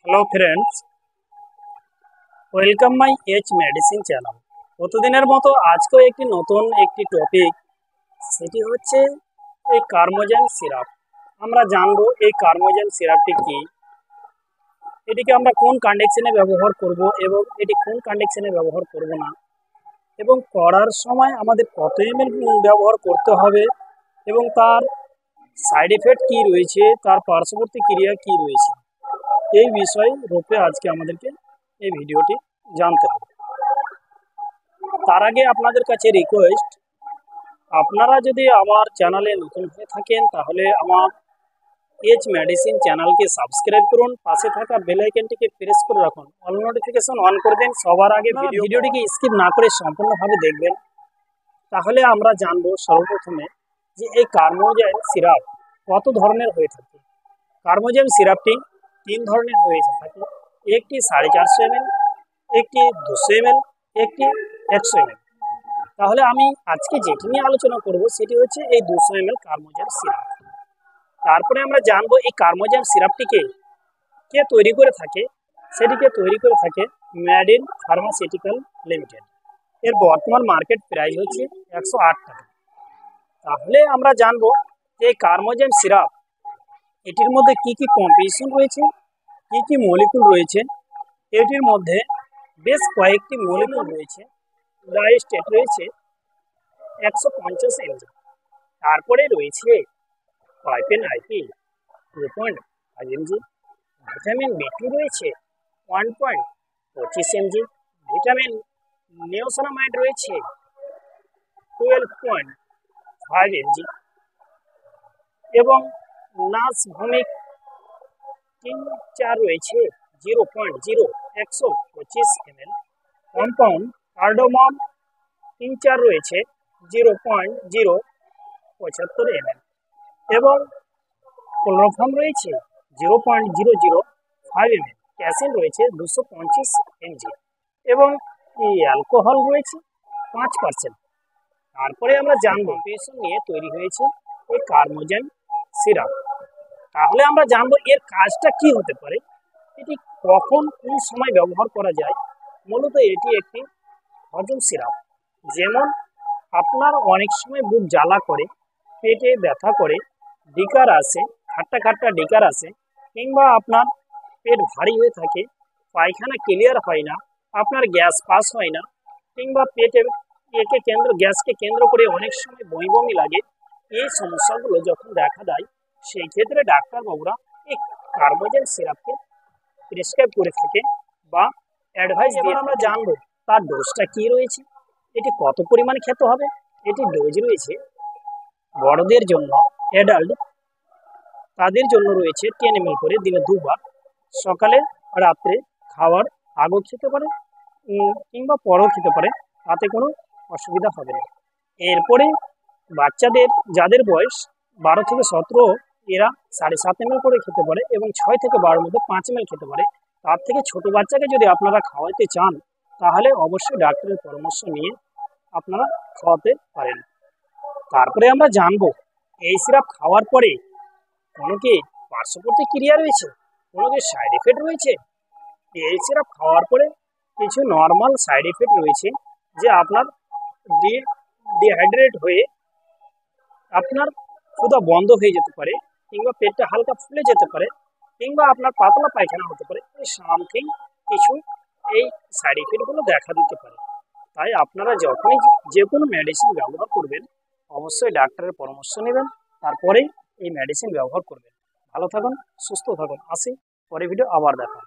Hello friends, welcome my H medicine channel. প্রতিদিনের মতো আজকেও একটি নতুন টপিক, সেটি হচ্ছে এই কার্মোজেন সিরাপ। আমরা জানবো এই কার্মোজেন সিরাপটি কি, এটিকে আমরা কোন কন্ডিশনে ব্যবহার করব এবং এটি কোন কন্ডিশনে ব্যবহার করব না, এবং করার সময় আমাদের কত এমএল ব্যবহার করতে হবে এবং তার সাইড এফেক্ট কী রয়েছে, তার পার্শ্ববর্তী ক্রিয়া কী রয়েছে, এই বিষয় রূপে আজকে আমাদেরকে এই ভিডিওটি জানতে হবে। তার আগে আপনাদের কাছে রিকোয়েস্ট, আপনারা যদি আমার চ্যানেলে নতুন হয়ে থাকেন তাহলে আমার এইচ মেডিসিন চ্যানেলকে সাবস্ক্রাইব করুন, পাশে থাকা বেল আইকনটিকে প্রেস করে রাখুন, অল নোটিফিকেশন অন করে দেন। সবার আগে ভিডিওটিকে স্কিপ না করে সম্পূর্ণভাবে দেখবেন। তাহলে আমরা জানবো সর্বপ্রথমে যে এই কার্মোজেন সিরাপ কত ধরনের হয়ে থাকে। কার্মোজেন সিরাপটি 3 ধরনের হয়ে থাকে, একটি 450 ml, একটি 200 ml, একটি 100 ml। তাহলে আমি আজকে যেটি নিয়ে আলোচনা করব সেটি হচ্ছে এই 200 ml কার্মোজেন সিরাপ। তারপরে আমরা জানবো এই কার্মোজেন সিরাপটিকে কে তৈরি করে থাকে। সেটিকে তৈরি করে থাকে মেডিন ফার্মাসিউটিক্যাল লিমিটেড। এর বর্তমান মার্কেট প্রাইস হচ্ছে 108 টাকা। তাহলে আমরা জানবো যে এই কার্মোজেন সিরাপ এটির মধ্যে কি কি কম্পোজিশন রয়েছে, কি কি মলিকুল রয়েছে। এটির মধ্যে বেশ কয়েকটি মলিকুল রয়েছে। ডাইস্টেট রয়েছে 150 mg, তারপরে রয়েছে পাইপেন আইপি 2.5 mg, ভিটামিন B2 রয়েছে 1.25 mg, ভিটামিন নিওসিনামাইড রয়েছে 12.5 mg, এবং নাসভূমিক টিংচার রয়েছে 0.125 ml, কম্পাউন্ড কার্ডামম টিংচার রয়েছে 0.075 ml, এবং ক্লোরোফর্ম রয়েছে 0.005 ml, ক্যাসিন রয়েছে 225 mg, এবং এই অ্যালকোহল রয়েছে 5%। তারপরে আমরা জানবো কম্পোজিশন নিয়ে তৈরি হয়েছে এই কার্মোজেন সিরাপ। তাহলে আমরা জানবো এর কাজটা কি হতে পারে, এটি কখন কোন সময় ব্যবহার করা যায়। মূলত এটি একটি হজম সিরাপ। যেমন আপনার অনেক সময় বুক জ্বালা করে, পেটে ব্যথা করে, ডিকার আসে, খাট্টা খাট্টা ডিকার আসে, কিংবা আপনার পেট ভারী হয়ে থাকে, পায়খানা ক্লিয়ার হয় না, আপনার গ্যাস পাস হয় না, কিংবা পেটে গ্যাসকে কেন্দ্র করে অনেক সময় বমি বমি লাগে, এই সমস্যাগুলো যখন দেখা দেয় সেই ক্ষেত্রে ডাক্তারবাবুরা এই কার্মোজেন সিরাপকে প্রেসক্রাইব করে থাকে বা অ্যাডভাইস দিয়ে। আমরা জানবো তার ডোজটা কি রয়েছে, এটি কত পরিমাণে খেতে হবে। এটি ডোজ রয়েছে বড়দের জন্য, অ্যাডাল্ট তাদের জন্য রয়েছে 10 ml করে দিনে 2 বার, সকালে রাত্রে খাওয়ার আগেও খেতে পারে কিংবা পরেও খেতে পারে, তাতে কোনো অসুবিধা হবে না। এরপরে বাচ্চাদের যাদের বয়স 12 থেকে 17, এরা 7.5 ml করে খেতে পারে, এবং 6 থেকে 12 মধ্যে 5 ml খেতে পারে। তার থেকে ছোট বাচ্চাকে যদি আপনারা খাওয়াতে চান তাহলে অবশ্যই ডাক্তারের পরামর্শ নিয়ে আপনারা খাওয়াতে পারেন। তারপরে আমরা জানবো এই সিরাপ খাওয়ার পরে কোনো কি পার্শ্বপ্রতিক্রিয়া রয়েছে, কোনো কি সাইড এফেক্ট রয়েছে। এই সিরাপ খাওয়ার পরে কিছু নর্মাল সাইড এফেক্ট রয়েছে, যে আপনার ডিহাইড্রেট হয়ে আপনার ক্ষুধা বন্ধ হয়ে যেতে পারে, কিংবা পেটটা হালকা ফুলে যেতে পারে, কিংবা আপনার পাতলা পায়খানা হতে পারে। এই সামথিং কিছু এই সাইড এফেক্টগুলো দেখা দিতে পারে। তাই আপনারা যখনই যে কোনো মেডিসিন ব্যবহার করবেন অবশ্যই ডাক্তারের পরামর্শ নেবেন, তারপরে এই মেডিসিন ব্যবহার করবেন। ভালো থাকুন, সুস্থ থাকুন। আসি পরে ভিডিও আবার দেখা।